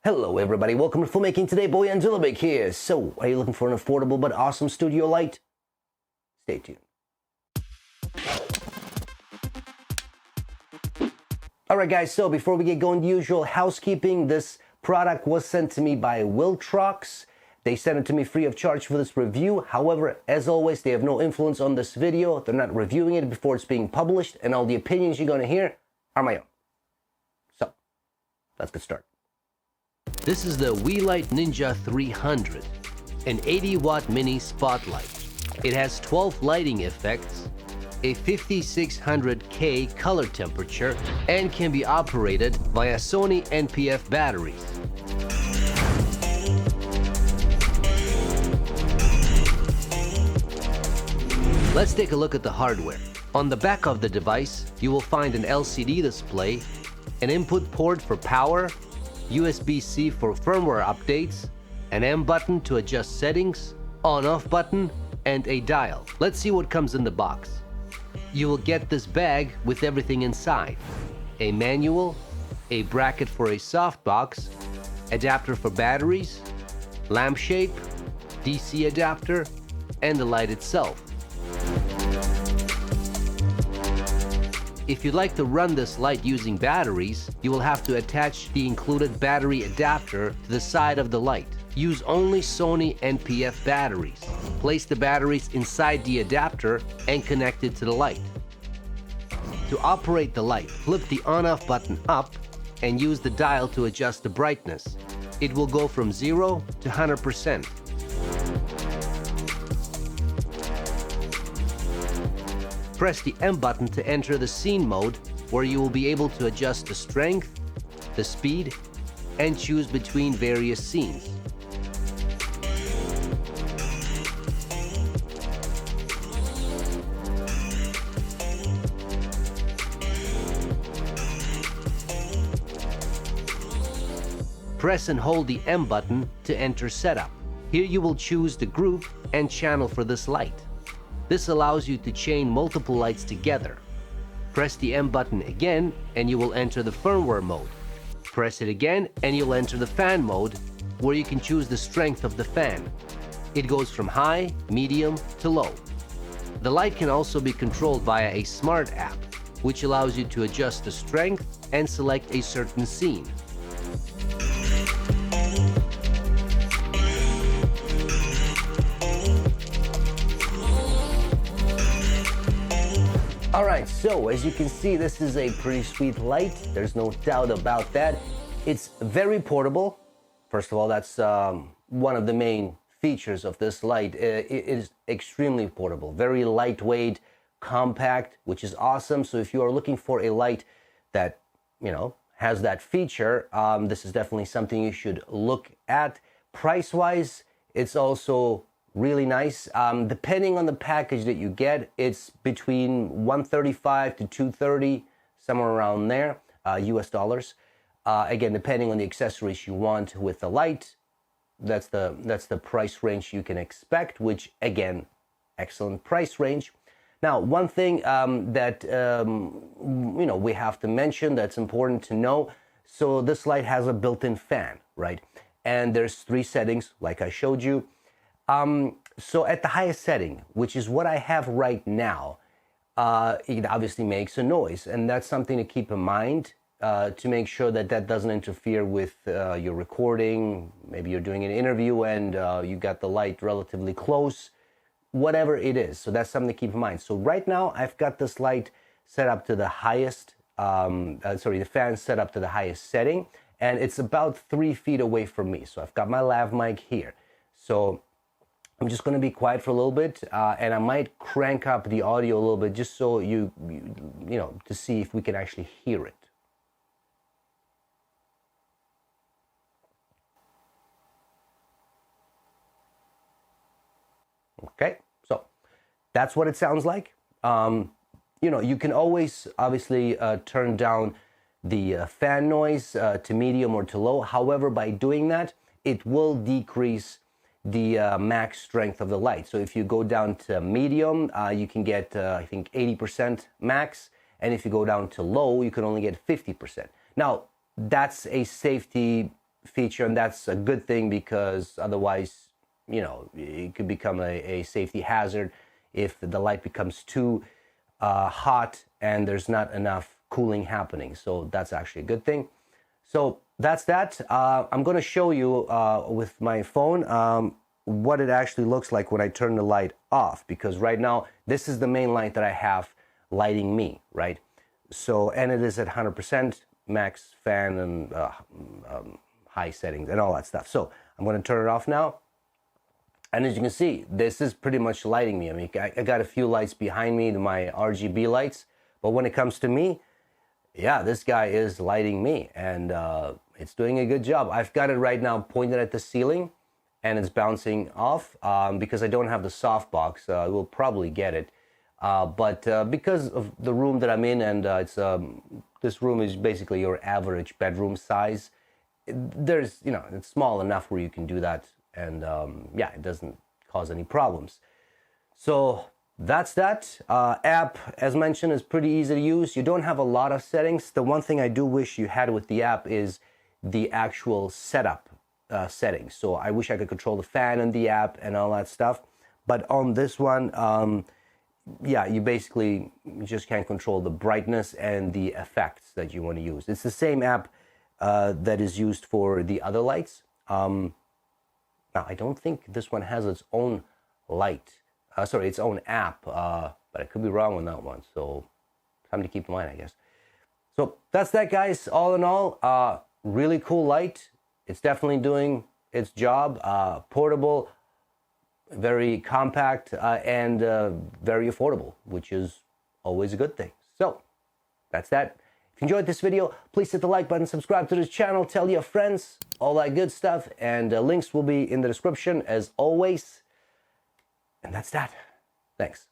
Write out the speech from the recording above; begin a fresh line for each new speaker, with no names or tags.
Hello everybody, welcome to Filmmaking. Today, Boy Angelic here. So, are you looking for an affordable but awesome studio light? Stay tuned. Alright guys, so before we get going, the usual housekeeping. This product was sent to me by Viltrox. They sent it to me free of charge for this review. However, as always, they have no influence on this video. They're not reviewing it before it's being published, and all the opinions you're going to hear are my own. So, let's get started. This is the Weeylite Ninja 300, an 80-watt mini spotlight. It has 12 lighting effects, a 5600K color temperature, and can be operated via Sony NPF batteries. Let's take a look at the hardware. On the back of the device, you will find an LCD display, an input port for power, USB-C for firmware updates, an M button to adjust settings, on-off button, and a dial. Let's see what comes in the box. You will get this bag with everything inside: a manual, a bracket for a softbox, adapter for batteries, lampshade, DC adapter, and the light itself. If you'd like to run this light using batteries, you will have to attach the included battery adapter to the side of the light. Use only Sony NPF batteries. Place the batteries inside the adapter and connect it to the light. To operate the light, flip the on-off button up and use the dial to adjust the brightness. It will go from 0 to 100%. Press the M button to enter the scene mode, where you will be able to adjust the strength, the speed, and choose between various scenes. Press and hold the M button to enter setup. Here you will choose the group and channel for this light. This allows you to chain multiple lights together. Press the M button again and you will enter the firmware mode. Press it again and you'll enter the fan mode, where you can choose the strength of the fan. It goes from high, medium to low. The light can also be controlled via a smart app, which allows you to adjust the strength and select a certain scene. Alright, so as you can see, this is a pretty sweet light. There's no doubt about that. It's very portable. First of all, that's one of the main features of this light. It is extremely portable, very lightweight, compact, which is awesome. So if you are looking for a light that, has that feature, this is definitely something you should look at. Price-wise, it's also really nice. Depending on the package that you get, it's between $135 to $230, somewhere around there, US dollars. Again, depending on the accessories you want with the light, that's the price range you can expect, which again, excellent price range. Now, one thing that we have to mention that's important to know. So this light has a built-in fan, right? And there's 3 settings, like I showed you. So at the highest setting, which is what I have right now, it obviously makes a noise, and that's something to keep in mind to make sure that that doesn't interfere with your recording. Maybe you're doing an interview and you got the light relatively close, whatever it is. So that's something to keep in mind. So right now I've got this light set up to the highest, the fan set up to the highest setting, and it's about 3 feet away from me. So I've got my lav mic here. So I'm just going to be quiet for a little bit, and I might crank up the audio a little bit just so you to see if we can actually hear it. Okay, so that's what it sounds like. You can always obviously turn down the fan noise to medium or to low. However, by doing that, it will decrease the max strength of the light. So if you go down to medium, you can get I think 80% max, and if you go down to low, you can only get 50%. Now, that's a safety feature, and that's a good thing because otherwise, you know, it could become a safety hazard if the light becomes too hot and there's not enough cooling happening. So that's actually a good thing. So that's that. I'm going to show you with my phone what it actually looks like when I turn the light off, because right now this is the main light that I have lighting me, right? So, and it is at 100% max fan and high settings and all that stuff. So I'm going to turn it off now. And as you can see, this is pretty much lighting me. I mean, I got a few lights behind me, my RGB lights, but when it comes to me, yeah, this guy is lighting me, and it's doing a good job. I've got it right now pointed at the ceiling, and it's bouncing off because I don't have the softbox. I will probably get it, but because of the room that I'm in, and this room is basically your average bedroom size. There's, you know, it's small enough where you can do that. And yeah, it doesn't cause any problems. So that's that. App, as mentioned, is pretty easy to use. You don't have a lot of settings. The one thing I do wish you had with the app is the actual setup settings. So I wish I could control the fan in the app and all that stuff. But on this one, yeah, you basically just can't control the brightness and the effects that you want to use. It's the same app that is used for the other lights. Now, I don't think this one has its own light, its own app, but I could be wrong on that one. So, something to keep in mind, I guess. So, that's that, guys. All in all, really cool light. It's definitely doing its job. Portable, very compact, and very affordable, which is always a good thing. So, that's that. If you enjoyed this video, please hit the like button, subscribe to this channel, tell your friends, all that good stuff, and links will be in the description as always. And that's that. Thanks.